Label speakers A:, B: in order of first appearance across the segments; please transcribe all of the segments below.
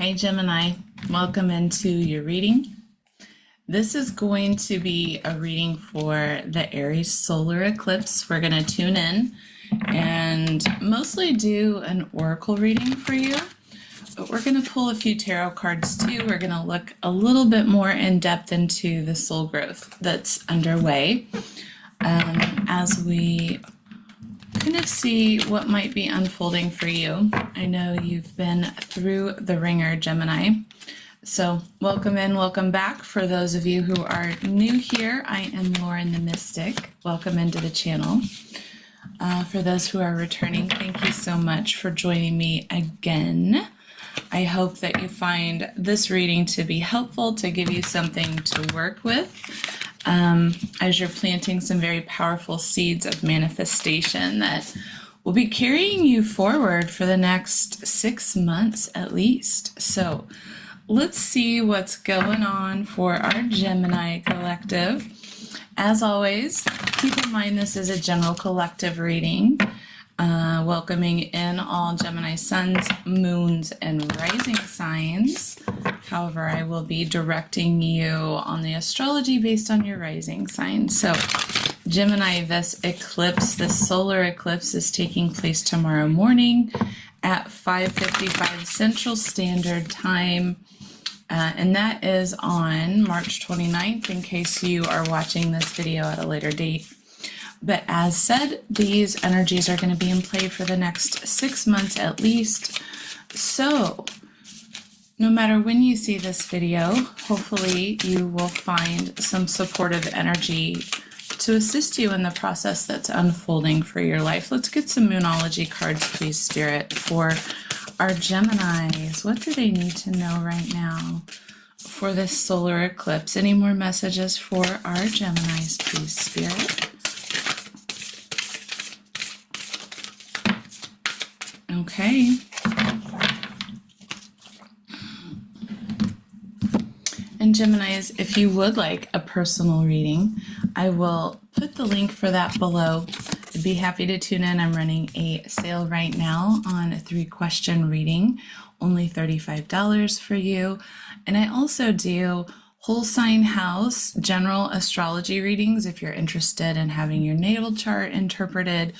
A: Hey Gemini, welcome into your reading. This is going to be a reading for the Aries solar eclipse. We're going to tune in and mostly do an oracle reading for you, but we're going to pull a few tarot cards too. We're going to look a little bit more in depth into the soul growth that's underway as we kind of see what might be unfolding for you. I know you've been through the ringer, Gemini. So welcome in, welcome back. For those of you who are new here, I am Lauren the Mystic. Welcome into the channel. For those who are returning, thank you so much for joining me again. I hope that you find this reading to be helpful, to give you something to work with as you're planting some very powerful seeds of manifestation that will be carrying you forward for the next 6 months at least. So let's see what's going on for our Gemini collective. As always, keep in mind this is a general collective reading, welcoming in all Gemini suns, moons, and rising signs. However, I will be directing you on the astrology based on your rising sign. So Gemini, this eclipse, this solar eclipse is taking place tomorrow morning at 5:55 Central Standard Time. And that is on March 29th, in case you are watching this video at a later date. But as said, these energies are going to be in play for the next 6 months at least. So no matter when you see this video, hopefully you will find some supportive energy to assist you in the process that's unfolding for your life. Let's get some Moonology cards, please, Spirit, for our Geminis. What do they need to know right now for this solar eclipse? Any more messages for our Geminis, please, Spirit? Okay. And Geminis, if you would like a personal reading, I will put the link for that below. I'd be happy to tune in. I'm running a sale right now on a 3-question reading, only $35 for you. And I also do whole sign house general astrology readings if you're interested in having your natal chart interpreted,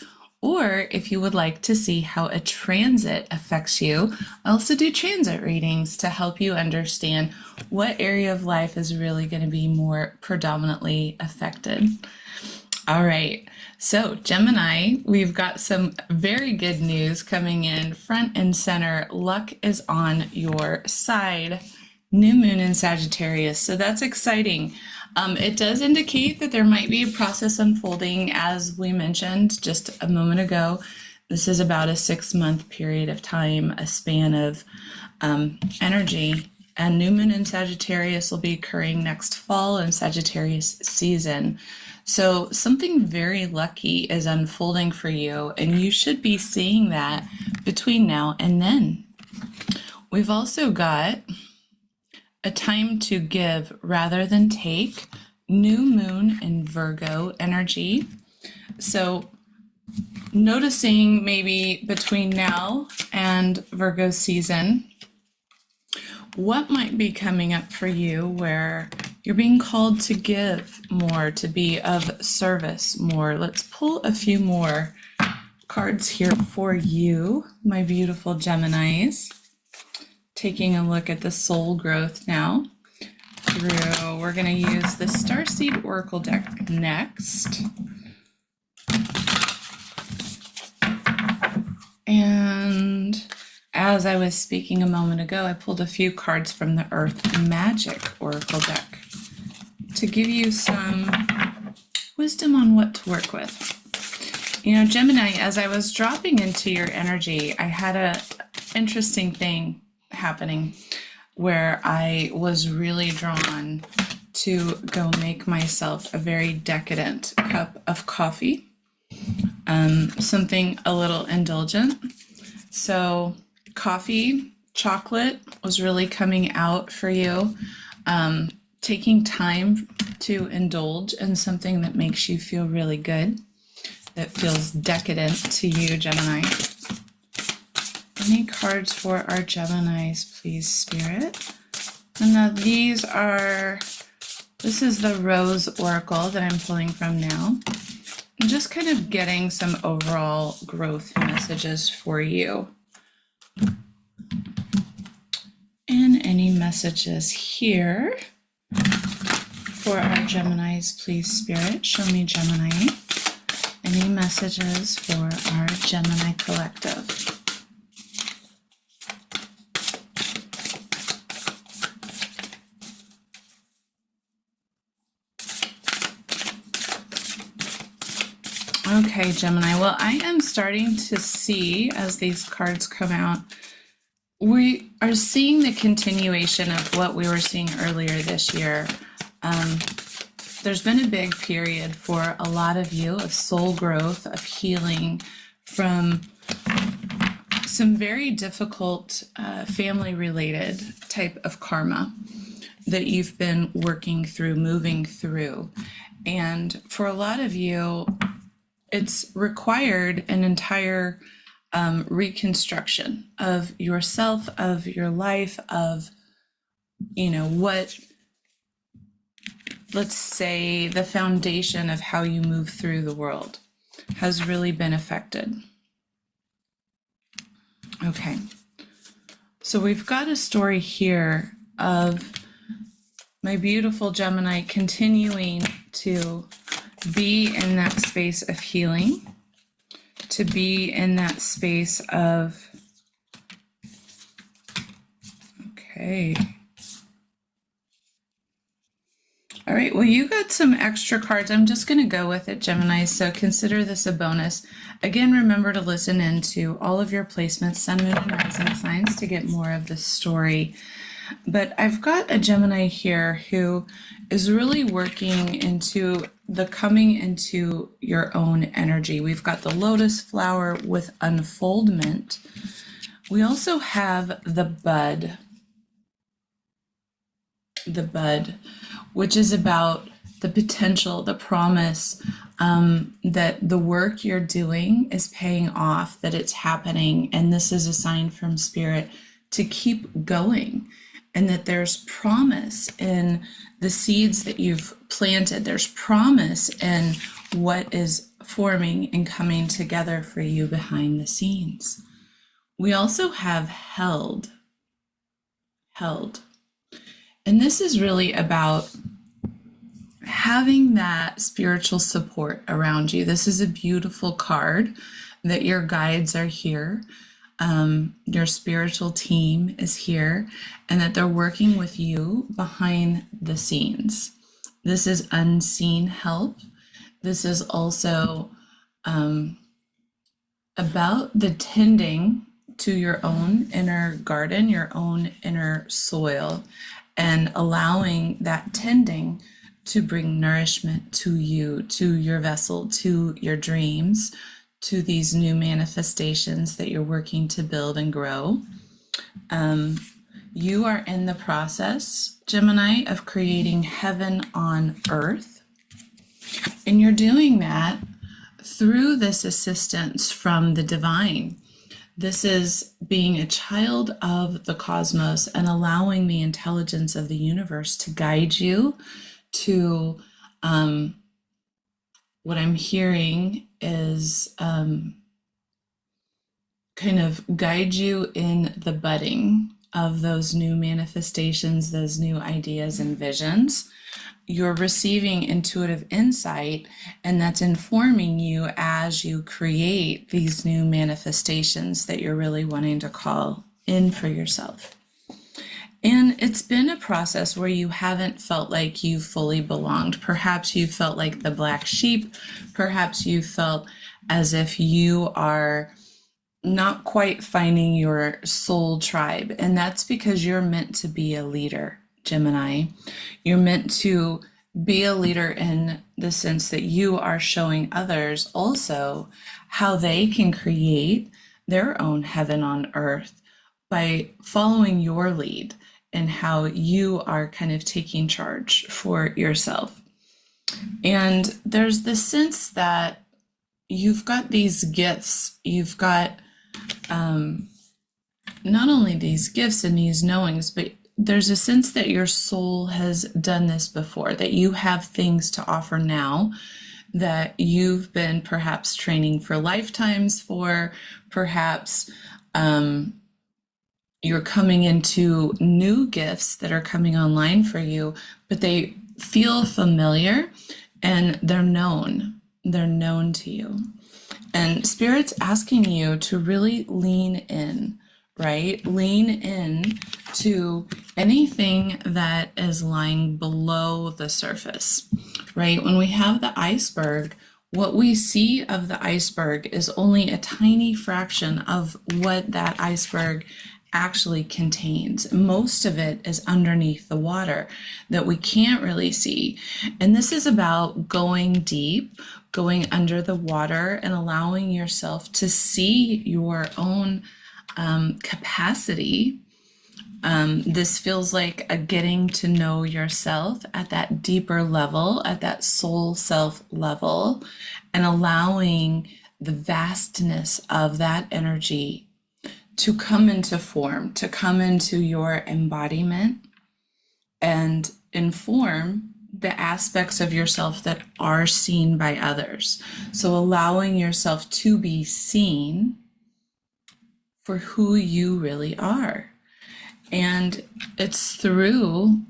A: or if you would like to see how a transit affects you. I also do transit readings to help you understand what area of life is really going to be more predominantly affected. All right, so Gemini, we've got some very good news coming in front and center. Luck is on your side. New moon in Sagittarius, so that's exciting. It does indicate that there might be a process unfolding, as we mentioned just a moment ago. This is about a 6-month period of time, a span of energy. And new moon in Sagittarius will be occurring next fall in Sagittarius season. So something very lucky is unfolding for you, and you should be seeing that between now and then. We've also got a time to give rather than take, new moon in Virgo energy. So noticing maybe between now and Virgo season, what might be coming up for you where you're being called to give more, to be of service more. Let's pull a few more cards here for you, my beautiful Geminis. Taking a look at the soul growth now. We're going to use the Starseed Oracle deck next. And as I was speaking a moment ago, I pulled a few cards from the Earth Magic Oracle deck to give you some wisdom on what to work with. You know, Gemini, as I was dropping into your energy, I had an interesting thing happening where I was really drawn to go make myself a very decadent cup of coffee, something a little indulgent. So coffee, chocolate was really coming out for you, taking time to indulge in something that makes you feel really good, that feels decadent to you, Gemini. Any cards for our Geminis, please, Spirit? And now this is the Rose Oracle that I'm pulling from now. I'm just kind of getting some overall growth messages for you. And any messages here for our Geminis, please, Spirit? Show me Gemini. Any messages for our Gemini collective? Okay, Gemini. Well, I am starting to see, as these cards come out, we are seeing the continuation of what we were seeing earlier this year. There's been a big period for a lot of you of soul growth, of healing from some very difficult family-related type of karma that you've been working through, moving through. And for a lot of you, it's required an entire reconstruction of yourself, of your life, of, what, let's say, the foundation of how you move through the world has really been affected. Okay, so we've got a story here of my beautiful Gemini continuing to be in that space of healing, to be in that space of, okay. All right, well, you got some extra cards. I'm just going to go with it, Gemini, so consider this a bonus. Again, remember to listen into all of your placements, sun, moon, and rising signs to get more of the story. But I've got a Gemini here who is really working into the coming into your own energy. We've got the lotus flower with unfoldment. We also have the bud, which is about the potential, the promise that the work you're doing is paying off, that it's happening. And this is a sign from Spirit to keep going, and that there's promise in the seeds that you've planted. There's promise in what is forming and coming together for you behind the scenes. We also have held. And this is really about having that spiritual support around you. This is a beautiful card that your guides are here. Your spiritual team is here, and that they're working with you behind the scenes. This is unseen help. This is also about the tending to your own inner garden, your own inner soil, and allowing that tending to bring nourishment to you, to your vessel, to your dreams, to these new manifestations that you're working to build and grow. You are in the process, Gemini, of creating heaven on earth. And you're doing that through this assistance from the divine. This is being a child of the cosmos and allowing the intelligence of the universe to guide you to what I'm hearing is kind of guide you in the budding of those new manifestations, those new ideas and visions. You're receiving intuitive insight, and that's informing you as you create these new manifestations that you're really wanting to call in for yourself. And it's been a process where you haven't felt like you fully belonged. Perhaps you felt like the black sheep. Perhaps you felt as if you are not quite finding your soul tribe. And that's because you're meant to be a leader, Gemini. You're meant to be a leader in the sense that you are showing others also how they can create their own heaven on earth by following your lead, and how you are kind of taking charge for yourself. And there's this sense that you've got these gifts, you've got not only these gifts and these knowings, but there's a sense that your soul has done this before, that you have things to offer now that you've been perhaps training for lifetimes for, perhaps you're coming into new gifts that are coming online for you, but they feel familiar and they're known. They're known to you. And Spirit's asking you to really lean in, right? Lean in to anything that is lying below the surface, right? When we have the iceberg, what we see of the iceberg is only a tiny fraction of what that iceberg actually contains. Most of it is underneath the water that we can't really see. And this is about going deep, going under the water, and allowing yourself to see your own capacity. This feels like a getting to know yourself at that deeper level, at that soul self level, and allowing the vastness of that energy to come into form, to come into your embodiment and inform the aspects of yourself that are seen by others. So allowing yourself to be seen for who you really are. And it's through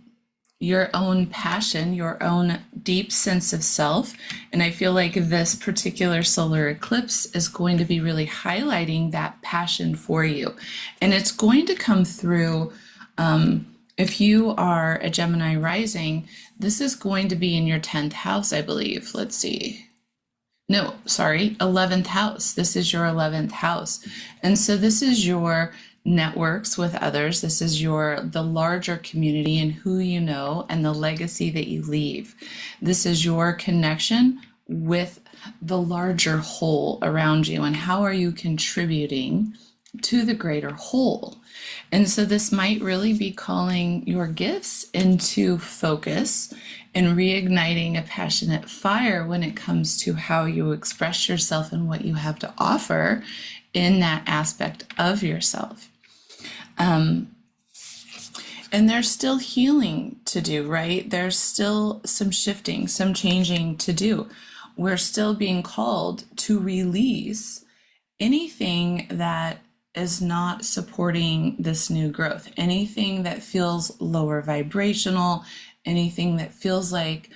A: your own passion, your own deep sense of self. And I feel like this particular solar eclipse is going to be really highlighting that passion for you. And it's going to come through, if you are a Gemini rising, this is going to be in your 10th house, I believe. Let's see. No, sorry, 11th house. This is your 11th house. And so this is your networks with others. This is the larger community and who you know and the legacy that you leave. This is your connection with the larger whole around you, and how are you contributing to the greater whole. And so this might really be calling your gifts into focus and reigniting a passionate fire when it comes to how you express yourself and what you have to offer in that aspect of yourself. And there's still healing to do, right? There's still some shifting, some changing to do. We're still being called to release anything that is not supporting this new growth, anything that feels lower vibrational, anything that feels like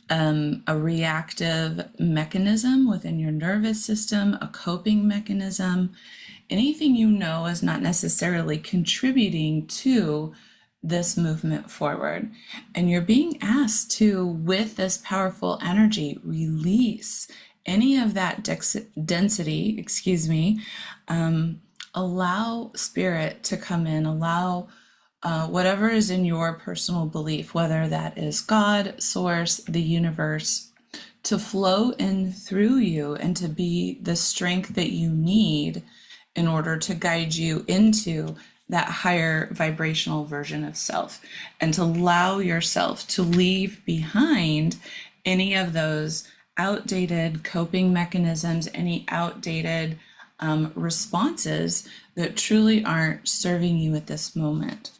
A: a reactive mechanism within your nervous system, a coping mechanism, anything you know is not necessarily contributing to this movement forward. And you're being asked to, with this powerful energy, release any of that density, allow Spirit to come in, allow whatever is in your personal belief, whether that is God, Source, the universe, to flow in through you and to be the strength that you need in order to guide you into that higher vibrational version of self, and to allow yourself to leave behind any of those outdated coping mechanisms, any outdated responses that truly aren't serving you at this moment.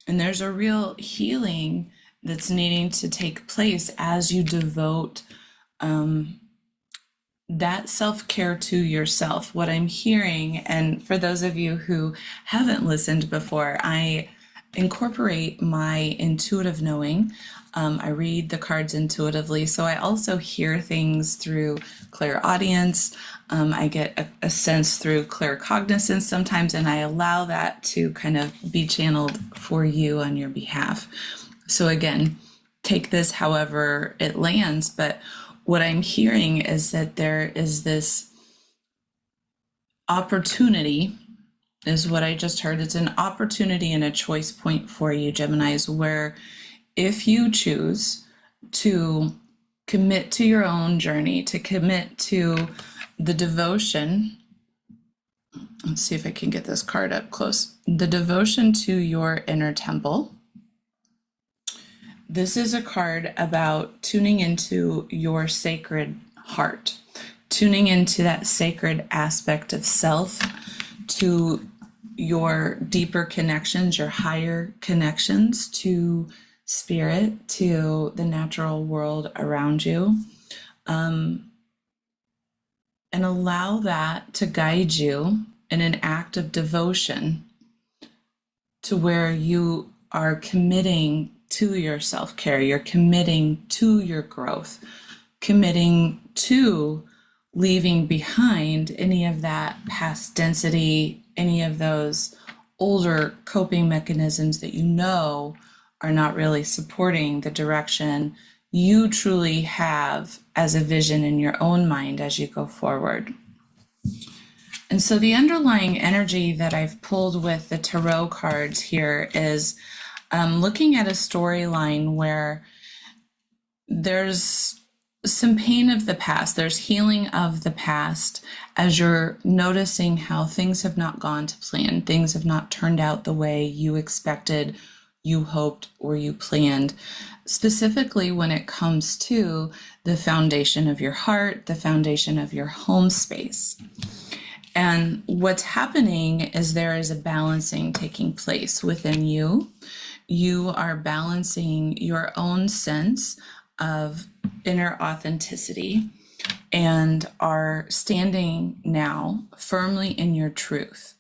A: And there's a real healing that's needing to take place as you devote that self-care to yourself. What I'm hearing, and for those of you who haven't listened before, I incorporate my intuitive knowing. I read the cards intuitively, so I also hear things through clairaudience. I get a sense through claircognizance sometimes, and I allow that to kind of be channeled for you on your behalf. So again, take this however it lands, but what I'm hearing is that there is this opportunity, is what I just heard. It's an opportunity and a choice point for you, Geminis, where if you choose to commit to your own journey, to commit to the devotion, let's see if I can get this card up close, the devotion to your inner temple. This is a card about tuning into your sacred heart, tuning into that sacred aspect of self, to your deeper connections, your higher connections to spirit, to the natural world around you, and allow that to guide you in an act of devotion to where you are committing to your self-care, you're committing to your growth, committing to leaving behind any of that past density, any of those older coping mechanisms that you know are not really supporting the direction you truly have as a vision in your own mind as you go forward. And so the underlying energy that I've pulled with the tarot cards here is looking at a storyline where there's some pain of the past, there's healing of the past as you're noticing how things have not gone to plan, things have not turned out the way you expected, you hoped, or you planned, specifically when it comes to the foundation of your heart, the foundation of your home space. And what's happening is there is a balancing taking place within you. You are balancing your own sense of inner authenticity and are standing now firmly in your truth.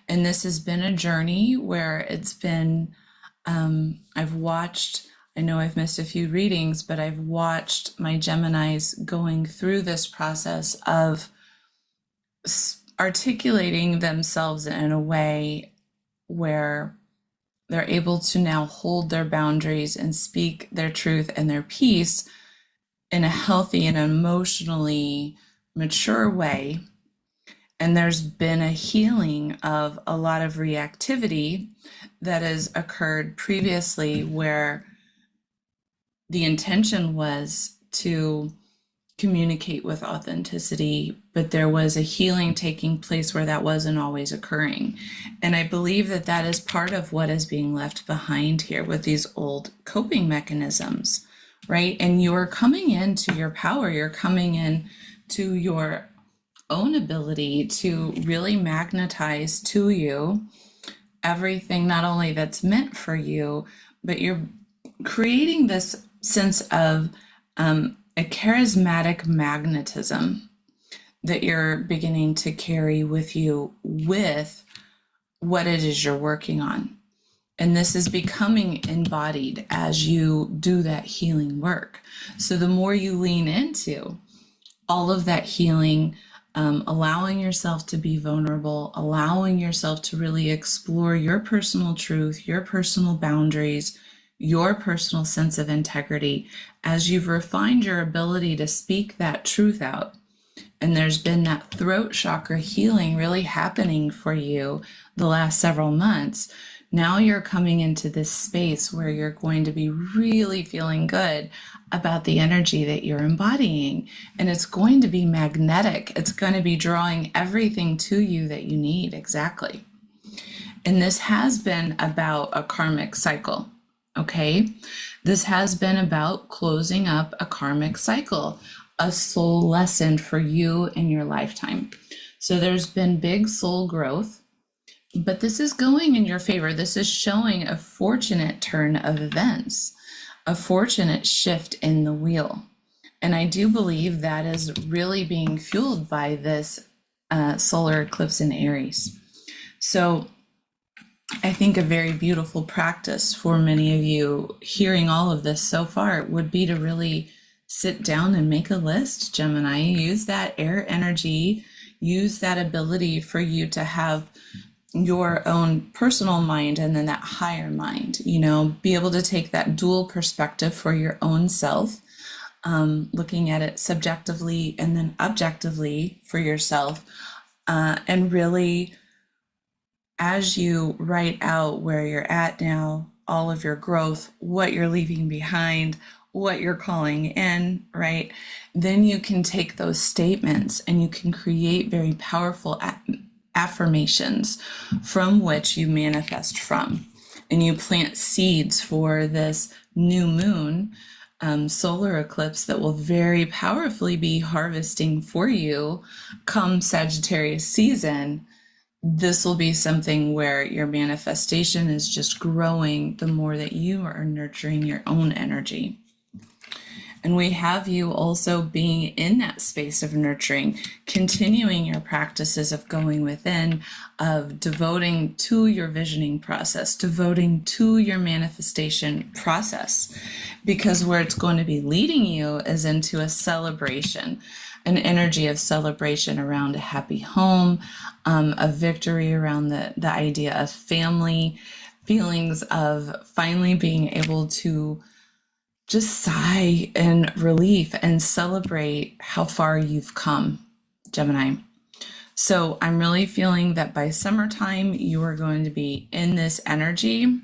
A: And this has been a journey where it's been, I've watched, I know I've missed a few readings, but I've watched my Geminis going through this process of articulating themselves in a way where they're able to now hold their boundaries and speak their truth and their piece in a healthy and emotionally mature way. And there's been a healing of a lot of reactivity that has occurred previously where the intention was to communicate with authenticity, but there was a healing taking place where that wasn't always occurring. And I believe that that is part of what is being left behind here with these old coping mechanisms, right? And you're coming into your power, you're coming in to your own ability to really magnetize to you everything not only that's meant for you, but you're creating this sense of a charismatic magnetism that you're beginning to carry with you with what it is you're working on. And this is becoming embodied as you do that healing work. So the more you lean into all of that healing, allowing yourself to be vulnerable, allowing yourself to really explore your personal truth, your personal boundaries, your personal sense of integrity, as you've refined your ability to speak that truth out. And there's been that throat chakra healing really happening for you the last several months. Now you're coming into this space where you're going to be really feeling good about the energy that you're embodying. And it's going to be magnetic. It's going to be drawing everything to you that you need. Exactly. And this has been about a karmic cycle. Okay, this has been about closing up a karmic cycle, a soul lesson for you in your lifetime. So there's been big soul growth, but this is going in your favor. This is showing a fortunate turn of events, a fortunate shift in the wheel. And I do believe that is really being fueled by this solar eclipse in Aries. So I think a very beautiful practice for many of you hearing all of this so far would be to really sit down and make a list, Gemini. Use that air energy, use that ability for you to have your own personal mind and then that higher mind, be able to take that dual perspective for your own self, looking at it subjectively and then objectively for yourself, and really, as you write out where you're at now, all of your growth, what you're leaving behind, what you're calling in, right? Then you can take those statements and you can create very powerful affirmations from which you manifest from. And you plant seeds for this new moon solar eclipse that will very powerfully be harvesting for you come Sagittarius season. this will be something where your manifestation is just growing the more that you are nurturing your own energy. And we have you also being in that space of nurturing, continuing your practices of going within, of devoting to your visioning process, devoting to your manifestation process, because where it's going to be leading you is into a celebration, an energy of celebration around a happy home, a victory around the idea of family, feelings of finally being able to just sigh in relief and celebrate how far you've come, Gemini. So I'm really feeling that by summertime, you are going to be in this energy,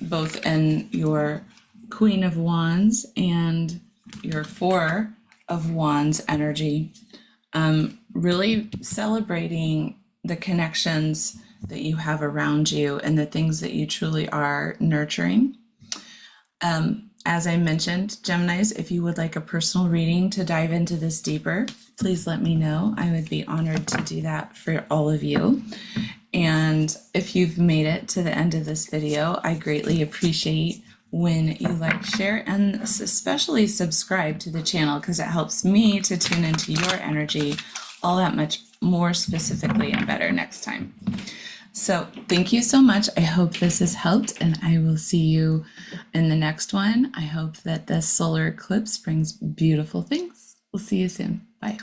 A: both in your Queen of Wands and your Four of Wands energy, really celebrating the connections that you have around you and the things that you truly are nurturing. As I mentioned, Geminis, if you would like a personal reading to dive into this deeper, please let me know. I would be honored to do that for all of you. And if you've made it to the end of this video, I greatly appreciate when you like, share, and especially subscribe to the channel, because it helps me to tune into your energy all that much more specifically and better next time. So thank you so much. I hope this has helped, and I will see you in the next one. I hope that this solar eclipse brings beautiful things. We'll see you soon. Bye.